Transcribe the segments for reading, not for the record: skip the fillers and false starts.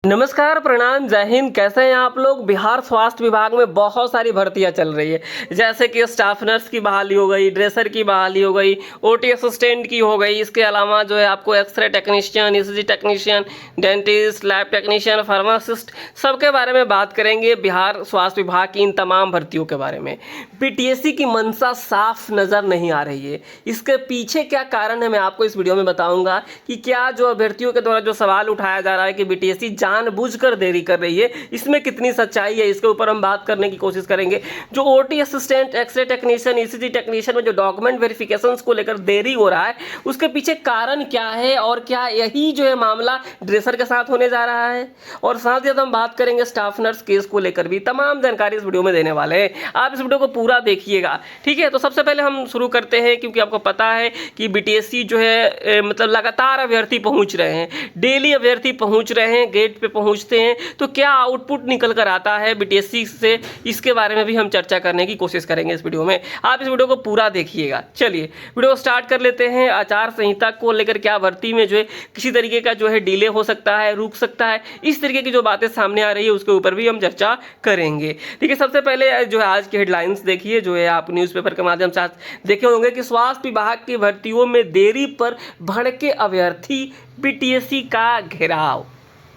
नमस्कार, प्रणाम, जय हिंद। कैसे हैं आप लोग। बिहार स्वास्थ्य विभाग में बहुत सारी भर्तियां चल रही है, जैसे कि स्टाफ नर्स की बहाली हो गई, ड्रेसर की बहाली हो गई, ओटी असिस्टेंट की हो गई। इसके अलावा जो है आपको X ray technician, ECG technician, dentist, lab technician, pharmacist, सबके बारे में बात करेंगे। बिहार स्वास्थ्य विभाग की इन तमाम भर्तियों के बारे में बीटीएससी की मंशा साफ नज़र नहीं आ रही है। इसके पीछे क्या कारण है, मैं आपको इस वीडियो में बताऊंगा कि क्या जो अभ्यर्थियों के द्वारा जो सवाल उठाया जा रहा है कि बीटीएससी जानबूझकर देरी कर रही है, इसमें कितनी सच्चाई है, इसके ऊपर हम बात करने की कोशिश करेंगे। जो OT assistant, X ray technician, ECG technician में जो डॉक्यूमेंट वेरिफिकेशन को लेकर देरी हो रहा है, उसके पीछे कारण क्या है और क्या यही जो है मामला ड्रेसर के साथ होने जा रहा है। और साथ ही साथ हम बात करेंगे स्टाफ नर्स केस को लेकर भी। तमाम जानकारी इस वीडियो में देने वाले हैं, आप इस वीडियो को पूरा देखिएगा, ठीक है। तो सबसे पहले हम शुरू करते हैं, क्योंकि आपको पता है कि बीटीएससी जो है मतलब लगातार अभ्यर्थी पहुंच रहे हैं, डेली अभ्यर्थी पहुंच रहे हैं, गेट पे पहुंचते हैं, तो क्या आउटपुट निकल कर आता है बीटीएससी से, इसके बारे में भी हम चर्चा करने की कोशिश करेंगे इस वीडियो में। आप इस वीडियो को पूरा देखिएगा। चलिए वीडियो स्टार्ट कर लेते हैं। आचार संहिता को लेकर क्या भर्ती में जो है किसी तरीके का जो है डिले हो सकता है, रुक सकता है, इस तरीके की जो बातें सामने आ रही है उसके ऊपर भी हम चर्चा करेंगे, ठीक है। सबसे पहले जो है आज की हेडलाइंस देखिए, जो है आप न्यूज़पेपर के माध्यम से देखे होंगे कि स्वास्थ्य विभाग की भर्तियों में देरी पर भड़के अभ्यर्थी, बीटीएससी का घेराव।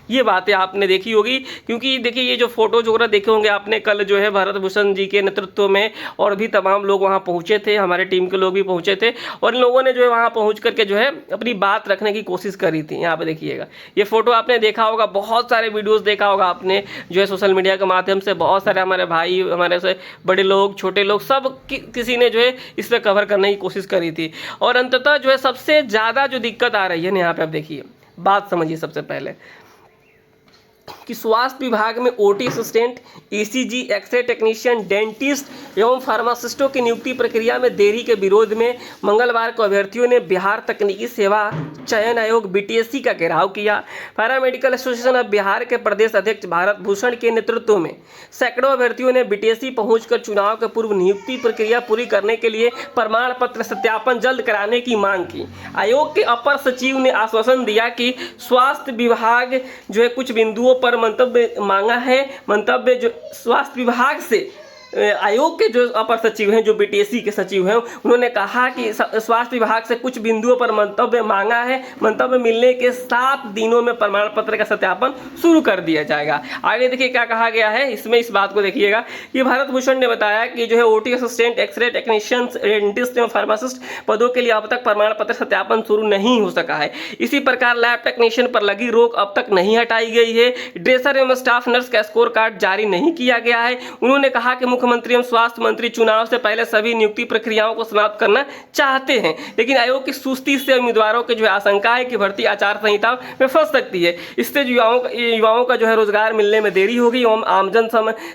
ये बातें आपने देखी होगी, क्योंकि देखिए ये जो फोटोज वगैरह देखे होंगे आपने, कल जो है भरत भूषण जी के नेतृत्व में और भी तमाम लोग वहाँ पहुँचे थे, हमारे टीम के लोग भी पहुँचे थे, और इन लोगों ने जो है वहाँ पहुँच करके जो है अपनी बात रखने की कोशिश करी थी। यहाँ पे देखिएगा, ये फोटो आपने देखा होगा, बहुत सारे वीडियोज़ देखा होगा आपने जो है सोशल मीडिया के माध्यम से। बहुत सारे हमारे भाई, हमारे से बड़े लोग, छोटे लोग, सब किसी ने जो है इस पर कवर करने की कोशिश करी थी। और अंततः जो है सबसे ज़्यादा जो दिक्कत आ रही है ना, यहाँ पर आप देखिए, बात समझिए। सबसे पहले कि स्वास्थ्य विभाग में OT assistant, ECG, X ray technician, dentist एवं फार्मासिस्टों की नियुक्ति प्रक्रिया में देरी के विरोध में मंगलवार को अभ्यर्थियों ने बिहार तकनीकी सेवा चयन आयोग बीटीएससी का घेराव किया। पैरामेडिकल एसोसिएशन ऑफ बिहार के प्रदेश अध्यक्ष भारत भूषण के नेतृत्व में सैकड़ों अभ्यर्थियों ने बीटीएससी पहुंचकर चुनाव के पूर्व नियुक्ति प्रक्रिया पूरी करने के लिए प्रमाण पत्र सत्यापन जल्द कराने की मांग की। आयोग के अपर सचिव ने आश्वासन दिया कि स्वास्थ्य विभाग जो है कुछ बिंदुओं पर मंतव्य मांगा है। मंतव्य जो स्वास्थ्य विभाग से आयोग के जो अपर सचिव हैं, जो बीटीएससी के सचिव हैं, उन्होंने कहा कि स्वास्थ्य विभाग से कुछ बिंदुओं पर मंतव्य मांगा है। मंतव्य मिलने के 7 दिनों में प्रमाण पत्र का सत्यापन शुरू कर दिया जाएगा। आगे देखिए क्या कहा गया है इसमें, इस बात को देखिएगा कि भारत भूषण ने बताया कि जो है OT assistant, X ray technician, dentist एवं फार्मासिस्ट पदों के लिए अब तक प्रमाण पत्र सत्यापन शुरू नहीं हो सका है। इसी प्रकार लैब टेक्नीशियन पर लगी रोक अब तक नहीं हटाई गई है। ड्रेसर एवं स्टाफ नर्स का स्कोर कार्ड जारी नहीं किया गया है। उन्होंने कहा कि मुख्यमंत्री एवं स्वास्थ्य मंत्री चुनाव से पहले सभी नियुक्ति प्रक्रियाओं को समाप्त करना चाहते हैं, लेकिन आयोग की सुस्ती से उम्मीदवारों की जो है आशंका है कि भर्ती आचार संहिता में फंस सकती है। इससे युवाओं का जो है रोजगार मिलने में देरी होगी एवं आमजन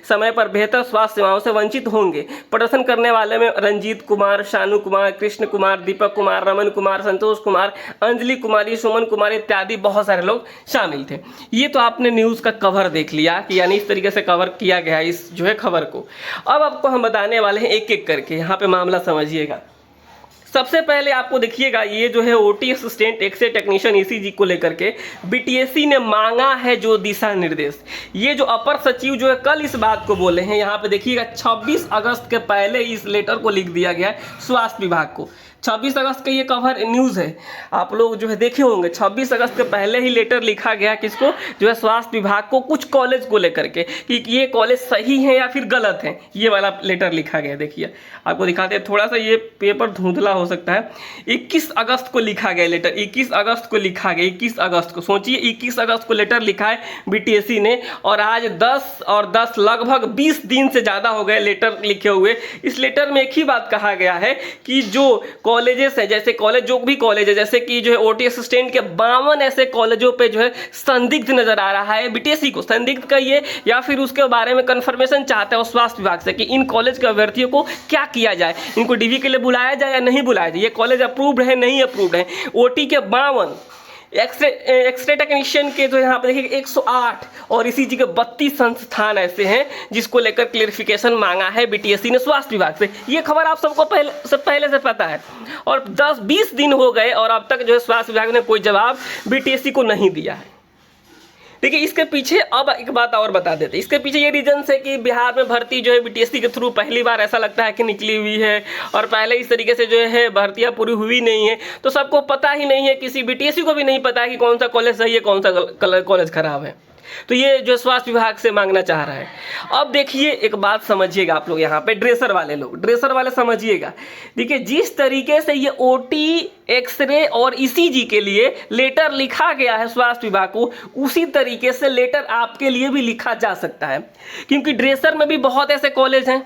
समय पर बेहतर स्वास्थ्य सेवाओं से वंचित होंगे। प्रदर्शन करने वाले में रंजीत कुमार, शानू कुमार, कृष्ण कुमार, दीपक कुमार, रमन कुमार, संतोष कुमार, अंजलि कुमारी, सुमन कुमार इत्यादि बहुत सारे लोग शामिल थे। ये तो आपने न्यूज़ का कवर देख लिया कि यानी इस तरीके से कवर किया गया इस जो है खबर को। अब आपको हम बताने वाले हैं एक एक करके, यहाँ पे मामला समझिएगा। सबसे पहले आपको देखिएगा, ये जो है OT assistant, X ray technician, ECG को लेकर के बीटीएससी ने मांगा है जो दिशा निर्देश। ये जो अपर सचिव जो है कल इस बात को बोले हैं, यहाँ पे देखिएगा 26 अगस्त के पहले इस लेटर को लिख दिया गया है स्वास्थ्य विभाग को। 26 अगस्त का ये कवर न्यूज़ है, आप लोग जो है देखे होंगे। 26 अगस्त के पहले ही लेटर लिखा गया किसको, जो है स्वास्थ्य विभाग को, कुछ कॉलेज को लेकर के कि ये कॉलेज सही है या फिर गलत है। ये वाला लेटर लिखा गया, देखिए आपको दिखाते हैं। थोड़ा सा ये पेपर धुंधला हो सकता है। 21 अगस्त को लिखा गया लेटर, 21 अगस्त को लिखा गया, 21 अगस्त को सोचिए, 21 अगस्त को लेटर लिखा है बीटीएससी ने, और आज 10 और 10 लगभग 20 दिन से ज़्यादा हो गए लेटर लिखे हुए। इस लेटर में एक ही बात कहा गया है कि जो कॉलेजेस है, जैसे कॉलेज, जो भी कॉलेज है, जैसे कि जो है ओटी असिस्टेंट के 52 ऐसे कॉलेजों पे जो है संदिग्ध नजर आ रहा है बीटीएससी को। संदिग्ध कहिए या फिर उसके बारे में कंफर्मेशन चाहता है स्वास्थ्य विभाग से कि इन कॉलेज के अभ्यर्थियों को क्या किया जाए, इनको डीवी के लिए बुलाया जाए या नहीं बुलाया जाए, ये कॉलेज अप्रूव्ड है नहीं अप्रूव्ड है। ओटी के 52, एक्सरे टेक्नीशियन के जो यहाँ पे देखिए 108 और ईसीजी के 32 संस्थान ऐसे हैं जिसको लेकर क्लियरिफिकेशन मांगा है बीटीएससी ने स्वास्थ्य विभाग से। ये खबर आप सबको पहले से पता है, और 10-20 दिन हो गए और अब तक जो है स्वास्थ्य विभाग ने कोई जवाब बीटीएससी को नहीं दिया है। देखिए इसके पीछे अब एक बात और बता देते हैं। इसके पीछे ये रीजन है कि बिहार में भर्ती जो है बीटीएससी के थ्रू पहली बार ऐसा लगता है कि निकली हुई है, और पहले इस तरीके से जो है भर्तियां पूरी हुई नहीं है, तो सबको पता ही नहीं है, किसी बीटीएससी को भी नहीं पता है कि कौन सा कॉलेज सही है, कौन सा कॉलेज खराब है। तो ये जो स्वास्थ्य विभाग से मांगना चाह रहा है। अब देखिए एक बात समझिएगा आप लोग, यहाँ पे ड्रेसर वाले लोग, ड्रेसर वाले समझिएगा। देखिए जिस तरीके से ये ओटी, एक्सरे और ईसीजी के लिए लेटर लिखा गया है स्वास्थ्य विभाग को, उसी तरीके से लेटर आपके लिए भी लिखा जा सकता है, क्योंकि ड्रेसर में भी बहुत ऐसे कॉलेज हैं,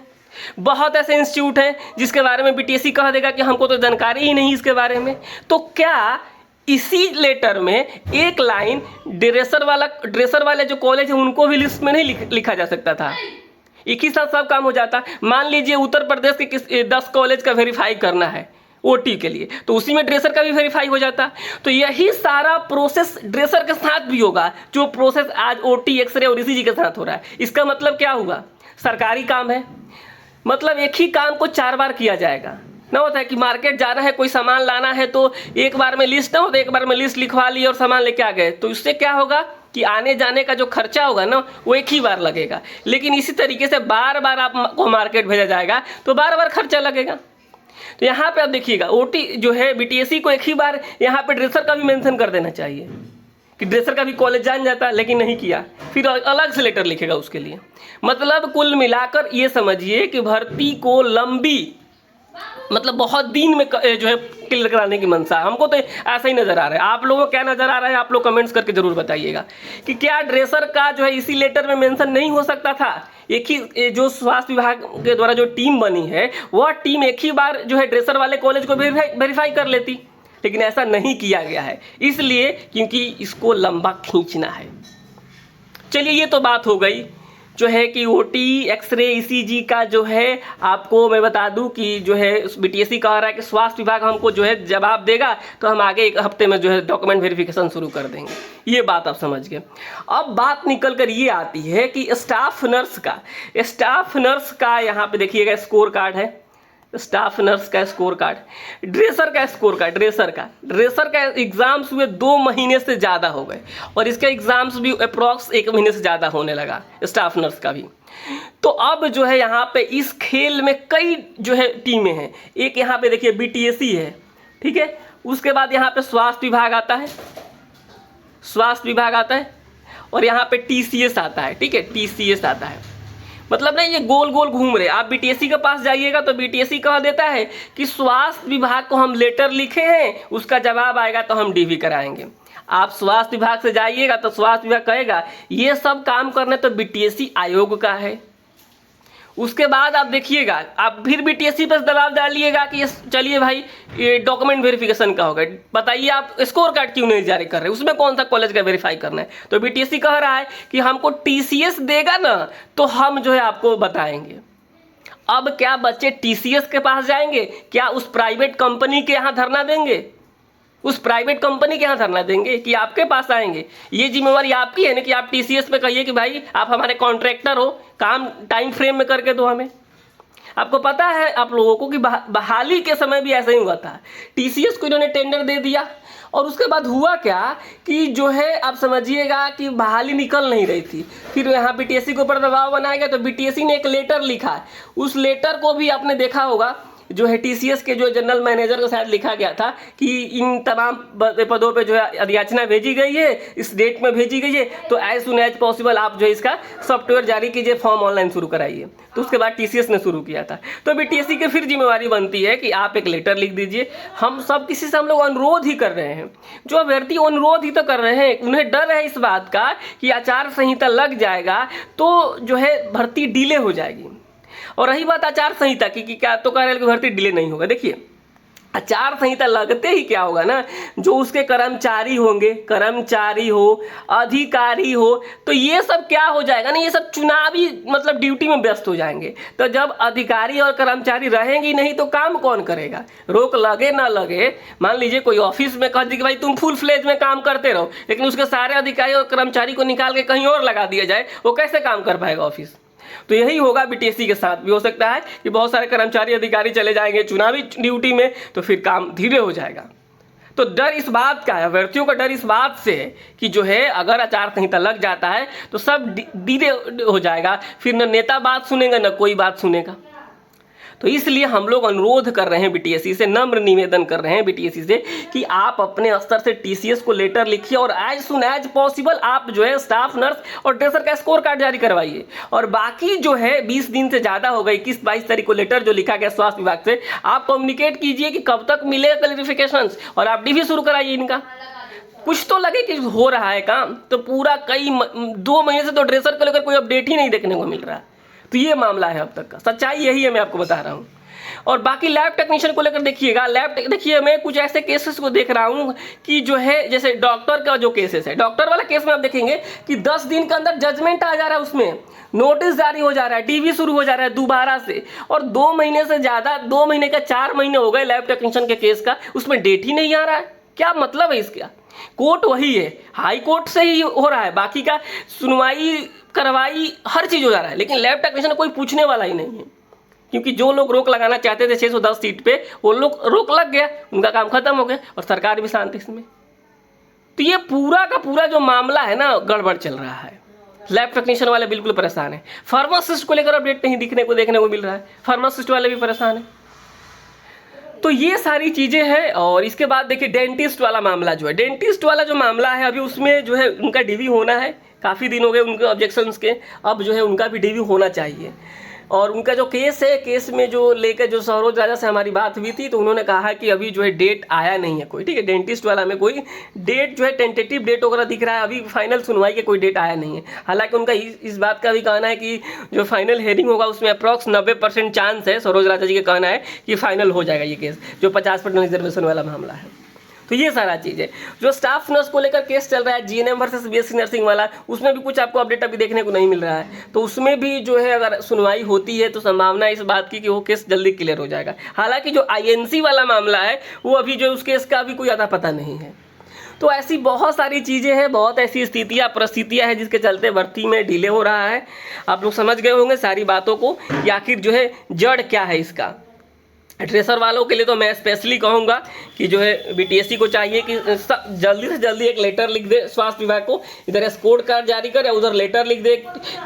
बहुत ऐसे इंस्टीट्यूट हैं जिसके बारे में बीटीएससी कह देगा कि हमको तो जानकारी ही नहीं इसके बारे में। तो क्या इसी लेटर में एक लाइन ड्रेसर वाले जो कॉलेज है उनको भी लिस्ट में नहीं लिखा जा सकता था? एक ही साथ सब काम हो जाता। मान लीजिए उत्तर प्रदेश के 10 कॉलेज का वेरीफाई करना है ओटी के लिए, तो उसी में ड्रेसर का भी वेरीफाई हो जाता। तो यही सारा प्रोसेस ड्रेसर के साथ भी होगा, जो प्रोसेस आज ओटी, एक्सरे और ईसीजी के साथ हो रहा है। इसका मतलब क्या हुआ? सरकारी काम है, मतलब एक ही काम को 4 बार किया जाएगा। ना होता है कि मार्केट जाना है, कोई सामान लाना है, तो एक बार में लिस्ट ना होता, एक बार में लिस्ट लिखवा ली और सामान लेके आ गए, तो इससे क्या होगा कि आने जाने का जो खर्चा होगा ना वो एक ही बार लगेगा। लेकिन इसी तरीके से बार बार आपको मार्केट भेजा जाएगा तो बार बार खर्चा लगेगा। तो यहाँ पे आप देखिएगा ओटी जो है बीटीएससी को एक ही बार यहाँ पे ड्रेसर का भी मेंशन कर देना चाहिए कि ड्रेसर का भी कॉलेज जान जाता, लेकिन नहीं किया, फिर अलग से लेटर लिखेगा उसके लिए। मतलब कुल मिलाकर ये समझिए कि भर्ती को लंबी, मतलब बहुत दिन में जो है क्लियर कराने की मंशा है। हमको तो ऐसा ही नज़र आ रहा है। आप लोगों को क्या नज़र आ रहा है, आप लोग कमेंट्स करके जरूर बताइएगा कि क्या ड्रेसर का जो है इसी लेटर में मेंशन नहीं हो सकता था? एक ही जो स्वास्थ्य विभाग के द्वारा जो टीम बनी है, वह टीम एक ही बार जो है ड्रेसर वाले कॉलेज को वेरीफाई कर लेती, लेकिन ऐसा नहीं किया गया है, इसलिए क्योंकि इसको लंबा खींचना है। चलिए ये तो बात हो गई जो है कि ओटी, एक्सरे, ईसीजी का जो है आपको मैं बता दूं कि जो है बीटीएससी कह रहा है कि स्वास्थ्य विभाग हमको जो है जवाब देगा तो हम आगे 1 हफ्ते में जो है डॉक्यूमेंट वेरिफिकेशन शुरू कर देंगे। ये बात आप समझ गए। अब बात निकल कर ये आती है कि स्टाफ नर्स का यहाँ पे देखिएगा स्कोर कार्ड है, स्टाफ नर्स का स्कोर कार्ड, ड्रेसर का एग्जाम्स हुए 2 महीने से ज़्यादा हो गए, और इसके एग्जाम्स भी अप्रॉक्स 1 महीने से ज़्यादा होने लगा स्टाफ नर्स का भी। तो अब जो है यहाँ पे इस खेल में कई जो है टीमें हैं। एक यहाँ पे देखिए बीटीएससी है, ठीक है, उसके बाद यहाँ पे स्वास्थ्य विभाग आता है, और यहाँ पे टीसीएस आता है, ठीक है, टीसीएस आता है। मतलब ना ये गोल गोल घूम रहे। आप बीटीएससी के पास जाइएगा तो बीटीएससी कह देता है कि स्वास्थ्य विभाग को हम लेटर लिखे हैं, उसका जवाब आएगा तो हम डीवी कराएंगे। आप स्वास्थ्य विभाग से जाइएगा तो स्वास्थ्य विभाग कहेगा ये सब काम करने तो बीटीएससी आयोग का है। उसके बाद आप देखिएगा, आप फिर बीटीएससी पर दबाव डालिएगा कि चलिए भाई ये डॉक्यूमेंट वेरिफिकेशन का होगा, बताइए आप स्कोर कार्ड क्यों नहीं जारी कर रहे, उसमें कौन सा कॉलेज का वेरीफाई करना है। तो बीटीएससी कह रहा है कि हमको टीसीएस देगा ना तो हम जो है आपको बताएंगे। अब क्या बच्चे टीसीएस के पास जाएंगे, क्या उस प्राइवेट कंपनी के यहाँ धरना देंगे, उस प्राइवेट कंपनी के यहाँ धरना देंगे कि आपके पास आएंगे? ये जिम्मेवारी आपकी है ना कि आप टीसीएस पे कहिए कि भाई आप हमारे कॉन्ट्रैक्टर हो, काम टाइम फ्रेम में करके दो हमें। आपको पता है आप लोगों को कि बहाली के समय भी ऐसा ही हुआ था। टीसीएस को इन्होंने टेंडर दे दिया और उसके बाद हुआ क्या कि जो है आप समझिएगा कि बहाली निकल नहीं रही थी। फिर यहाँ बीटीएससी के ऊपर दबाव बनाया गया तो बीटीएससी ने एक लेटर लिखा। उस लेटर को भी आपने देखा होगा, जो है टीसीएस के जो जनरल मैनेजर को शायद लिखा गया था कि इन तमाम पदों पे जो है अधियाचना भेजी गई है, इस डेट में भेजी गई है, तो एज सुन एज पॉसिबल आप जो है इसका सॉफ्टवेयर जारी कीजिए, फॉर्म ऑनलाइन शुरू कराइए। तो उसके बाद टीसीएस ने शुरू किया था। तो बीटीएससी की फिर जिम्मेवारी बनती है कि आप एक लेटर लिख दीजिए। हम सब किसी से हम लोग अनुरोध ही कर रहे हैं, जो अभ्यर्थी अनुरोध ही तो कर रहे हैं, उन्हें डर है इस बात का कि आचार संहिता लग जाएगा तो जो है भर्ती डिले हो जाएगी। और रही बात आचार संहिता की कि क्या तो कह रहे हैं कि भर्ती डिले नहीं होगा। देखिए आचार संहिता लगते ही क्या होगा ना, जो उसके कर्मचारी होंगे, कर्मचारी हो, अधिकारी हो, तो ये सब क्या हो जाएगा ना, ये सब चुनावी मतलब ड्यूटी में व्यस्त हो जाएंगे। तो जब अधिकारी और कर्मचारी रहेंगे नहीं तो काम कौन करेगा? रोक लगे ना लगे, मान लीजिए कोई ऑफिस में कह दी कि भाई तुम फुल फ्लेज में काम करते रहो, लेकिन उसके सारे अधिकारी और कर्मचारी को निकाल के कहीं और लगा दिया जाए, वो कैसे काम कर पाएगा ऑफिस? तो यही होगा बीटीएससी के साथ भी। हो सकता है कि बहुत सारे कर्मचारी अधिकारी चले जाएंगे चुनावी ड्यूटी में, तो फिर काम धीरे हो जाएगा। तो डर इस बात का है, अभ्यर्थियों का डर इस बात से है कि जो है अगर आचार संहिता लग जाता है तो सब डिले हो जाएगा, फिर न नेता बात सुनेगा न कोई बात सुनेगा। तो इसलिए हम लोग अनुरोध कर रहे हैं बीटीएससी से, नम्र निवेदन कर रहे हैं बीटीएससी से कि आप अपने स्तर से टीसीएस को लेटर लिखिए और एज सुन एज पॉसिबल आप जो है स्टाफ नर्स और ड्रेसर का स्कोर कार्ड जारी करवाइए। और बाकी जो है 20 दिन से ज़्यादा हो गई, 21-22 तारीख को लेटर जो लिखा गया स्वास्थ्य विभाग से, आप कम्युनिकेट कीजिए कि कब तक मिलेगा क्लैरिफिकेशन और आप डीवी शुरू कराइए इनका। कुछ तो लगे कि हो रहा है काम। तो पूरा 2 महीने से तो ड्रेसर को लेकर कोई अपडेट ही नहीं देखने को मिल रहा है। तो ये मामला है अब तक का, सच्चाई यही है, मैं आपको बता रहा हूँ। और बाकी लैब टेक्नीशियन को लेकर देखिएगा, देखिए मैं कुछ ऐसे केसेस को देख रहा हूँ कि जो है जैसे डॉक्टर का जो केसेस है, डॉक्टर वाला केस में आप देखेंगे कि 10 दिन के अंदर जजमेंट आ जा रहा है, उसमें नोटिस जारी हो जा रहा है, डीवी शुरू हो जा रहा है दोबारा से। और 2 महीने से ज़्यादा, 2 महीने का 4 महीने हो गए लैब टेक्नीशियन के केस का, उसमें डेट ही नहीं आ रहा है। क्या मतलब है इसका? कोर्ट वही है, हाई कोर्ट से ही हो रहा है, बाकी का सुनवाई कार्रवाई हर चीज़ हो जा रहा है, लेकिन लैब टेक्नीशियन कोई पूछने वाला ही नहीं है। क्योंकि जो लोग रोक लगाना चाहते थे 610 सीट पे, वो लोग रोक लग गया, उनका काम खत्म हो गया और सरकार भी शांति इसमें। तो ये पूरा का पूरा जो मामला है ना, गड़बड़ चल रहा है। लैब टेक्नीशियन वाले बिल्कुल परेशान है, फार्मासिस्ट को लेकर अपडेट नहीं देखने को मिल रहा है, फार्मासिस्ट वाले भी परेशान है। तो ये सारी चीज़ें हैं। और इसके बाद देखिए डेंटिस्ट वाला मामला जो है, डेंटिस्ट वाला जो मामला है अभी उसमें जो है उनका डीवी होना है, काफ़ी दिन हो गए उनके ऑब्जेक्शंस के, अब जो है उनका भी डीवी होना चाहिए। और उनका जो केस है, केस में जो लेकर जो सरोज राजा से हमारी बात हुई थी, तो उन्होंने कहा कि अभी जो है डेट आया नहीं है कोई, ठीक है। डेंटिस्ट वाला में कोई डेट जो है टेंटेटिव डेट वगैरह दिख रहा है, अभी फाइनल सुनवाई के कोई डेट आया नहीं है। हालांकि उनका इस बात का भी कहना है कि जो फाइनल हेयरिंग होगा उसमें अप्रॉक्स 90% चांस है, सरोज राजा जी का कहना है कि फाइनल हो जाएगा ये केस, जो 50% रिजर्वेशन वाला मामला है। तो ये सारा चीज़ है। जो स्टाफ नर्स को लेकर केस चल रहा है जीएनएम वर्सेस बीएससी नर्सिंग वाला, उसमें भी कुछ आपको अपडेट अभी देखने को नहीं मिल रहा है। तो उसमें भी जो है अगर सुनवाई होती है तो संभावना है इस बात की कि वो केस जल्दी क्लियर हो जाएगा। हालांकि जो आईएनसी वाला मामला है वो अभी जो उस केस का भी कोई ज़्यादा पता नहीं है। तो ऐसी बहुत सारी चीज़ें हैं, बहुत ऐसी स्थितियाँ परिस्थितियाँ हैं जिसके चलते भर्ती में डिले हो रहा है। आप लोग समझ गए होंगे सारी बातों को कि आखिर जो है जड़ क्या है इसका। ड्रेसर वालों के लिए तो मैं स्पेशली कहूँगा कि जो है बीटीएससी को चाहिए कि जल्दी से जल्दी एक लेटर लिख दे स्वास्थ्य विभाग को, इधर स्कोर कार्ड जारी करे, उधर लेटर लिख दे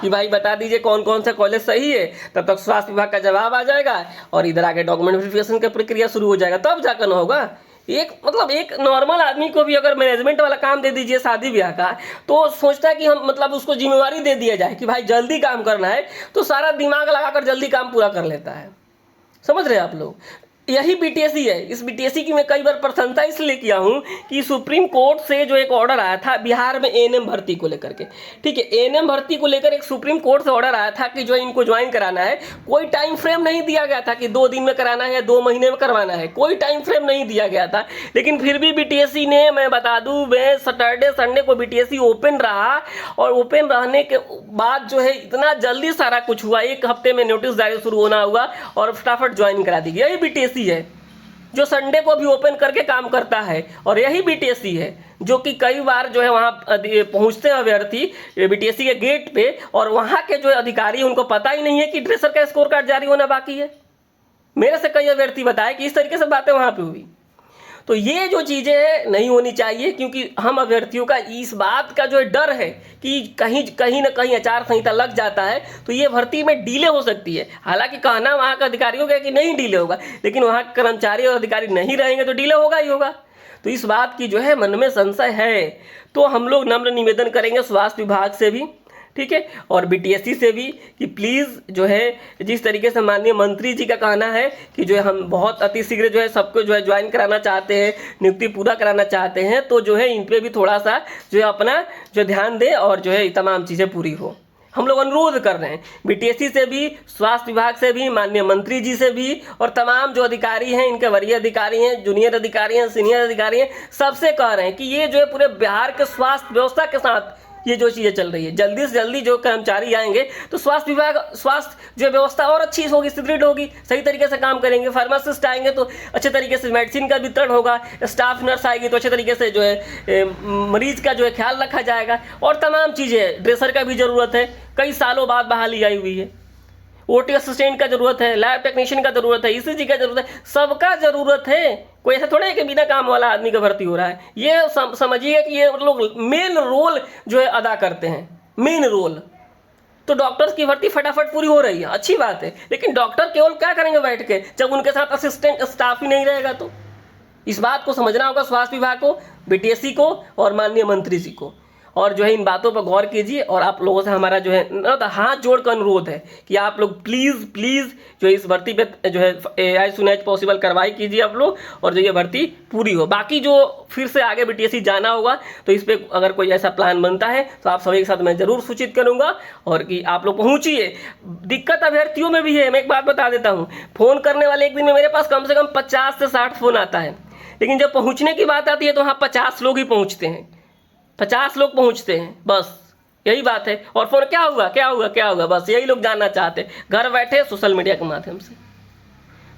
कि भाई बता दीजिए कौन कौन सा कॉलेज सही है, तब तक स्वास्थ्य विभाग का जवाब आ जाएगा और इधर आके डॉक्यूमेंट वेरिफिकेशन की प्रक्रिया शुरू हो जाएगा, तब जाकर न होगा। एक नॉर्मल आदमी को भी अगर मैनेजमेंट वाला काम दे दीजिए शादी ब्याह का, तो सोचता है कि हम उसको जिम्मेवारी दे दिया जाए कि भाई जल्दी काम करना है, तो सारा दिमाग लगाकर जल्दी काम पूरा कर लेता है। समझ रहे हैं आप लोग? यही बीटीएससी है। इस बीटीएससी की मैं कई बार प्रशंसा इसलिए किया हूँ कि सुप्रीम कोर्ट से जो एक ऑर्डर आया था बिहार में एएनएम भर्ती को लेकर के, ठीक है, एएनएम भर्ती को लेकर एक सुप्रीम कोर्ट से ऑर्डर आया था कि जो इनको ज्वाइन कराना है, कोई टाइम फ्रेम नहीं दिया गया था कि 2 दिन में कराना है या 2 महीने में करवाना है, कोई टाइम फ्रेम नहीं दिया गया था। लेकिन फिर भी बीटीएससी ने, मैं बता दूं, मैं सैटरडे संडे को बीटीएससी ओपन रहा और ओपन रहने के बाद जो है इतना जल्दी सारा कुछ हुआ, 1 हफ्ते में नोटिस जारी शुरू होना हुआ और फटाफट ज्वाइन करा दी गई। यही बीटीएससी है जो संडे को भी ओपन करके काम करता है, और यही बीटीएससी है जो कि कई बार जो है वहाँ पहुँचते हैं अभ्यर्थी बीटीएससी के गेट पे, और वहाँ के जो अधिकारी उनको पता ही नहीं है कि ड्रेसर का स्कोर कार्ड जारी होना बाकी है। मेरे से कई अभ्यर्थी बताए कि इस तरीके से बातें वहाँ पे हुई। तो ये जो चीज़ें नहीं होनी चाहिए, क्योंकि हम अभ्यर्थियों का इस बात का जो डर है कि कहीं ना कहीं आचार संहिता लग जाता है तो ये भर्ती में डिले हो सकती है। हालांकि कहना वहाँ का अधिकारियों का कि नहीं डिले होगा, लेकिन वहाँ के कर्मचारी और अधिकारी नहीं रहेंगे तो डिले होगा ही होगा। तो इस बात की जो है मन में संशय है, तो हम लोग नम्र निवेदन करेंगे स्वास्थ्य विभाग से भी, ठीक है, और बीटीएससी से भी कि प्लीज़ जो है जिस तरीके से माननीय मंत्री जी का कहना है कि जो है हम बहुत अतिशीघ्र जो है सबको जो है ज्वाइन कराना चाहते हैं, नियुक्ति पूरा कराना चाहते हैं, तो जो है इन पे भी थोड़ा सा जो है अपना जो ध्यान दें और जो है तमाम चीज़ें पूरी हो। हम लोग अनुरोध कर रहे हैं बीटीएससी से भी, स्वास्थ्य विभाग से भी, माननीय मंत्री जी से भी, और तमाम जो अधिकारी हैं, इनके वरीय अधिकारी हैं, जूनियर अधिकारी हैं, सीनियर अधिकारी हैं, सबसे कह रहे हैं कि ये जो है पूरे बिहार के स्वास्थ्य व्यवस्था के साथ ये जो चीज़ें चल रही है, जल्दी से जल्दी जो कर्मचारी आएंगे तो स्वास्थ्य विभाग, स्वास्थ्य जो व्यवस्था और अच्छी होगी, सुदृढ़ होगी, सही तरीके से काम करेंगे। फार्मासिस्ट आएंगे तो अच्छे तरीके से मेडिसिन का वितरण होगा, स्टाफ नर्स आएगी तो अच्छे तरीके से जो है मरीज का जो है ख्याल रखा जाएगा, और तमाम चीज़ें, ड्रेसर का भी ज़रूरत है, कई सालों बाद बहाली आई हुई है, ओटी असिस्टेंट का ज़रूरत है, लैब टेक्नीशियन का ज़रूरत है, ईसीजी का ज़रूरत है, सबका ज़रूरत है। कोई ऐसा थोड़ा है कि बिना काम वाला आदमी का भर्ती हो रहा है। ये समझिए कि ये लोग मेन रोल जो है अदा करते हैं, मेन रोल। तो डॉक्टर्स की भर्ती फटाफट पूरी हो रही है, अच्छी बात है, लेकिन डॉक्टर केवल क्या करेंगे बैठ के, जब उनके साथ असिस्टेंट स्टाफ ही नहीं रहेगा। तो इस बात को समझना होगा स्वास्थ्य विभाग को, बीटीएससी को और माननीय मंत्री जी को, और जो है इन बातों पर गौर कीजिए। और आप लोगों से हमारा जो है हाथ जोड़ कर अनुरोध है कि आप लोग प्लीज़ जो इस भर्ती पे जो है एज सुन एज पॉसिबल कार्रवाई कीजिए आप लोग, और जो ये भर्ती पूरी हो। बाकी जो फिर से आगे बीटीएससी जाना होगा तो इस पर अगर कोई ऐसा प्लान बनता है तो आप सभी के साथ मैं ज़रूर सूचित करूँगा, और कि आप लोग पहुँचिए। दिक्कत अभ्यर्थियों में भी है, मैं एक बात बता देता हूँ, फ़ोन करने वाले एक दिन में मेरे पास कम से कम 50 से 60 फ़ोन आता है, लेकिन जब पहुँचने की बात आती है तो वहाँ 50 लोग ही पहुँचते हैं, 50 लोग पहुंचते हैं, बस यही बात है। और फिर क्या हुआ, बस यही लोग जानना चाहते हैं, घर बैठे सोशल मीडिया के माध्यम से।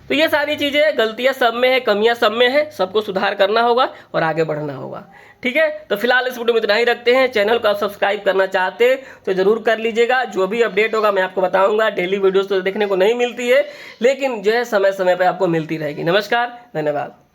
तो ये सारी चीज़ें, गलतियां सब में है, कमियां सब में है, सबको सुधार करना होगा और आगे बढ़ना होगा। ठीक है, तो फिलहाल इस वीडियो में इतना ही रखते हैं। चैनल को आप सब्सक्राइब करना चाहते तो जरूर कर लीजिएगा, जो भी अपडेट होगा मैं आपको बताऊंगा। डेली वीडियोस तो देखने को नहीं मिलती है, लेकिन जो है समय समय पर आपको मिलती रहेगी। नमस्कार, धन्यवाद।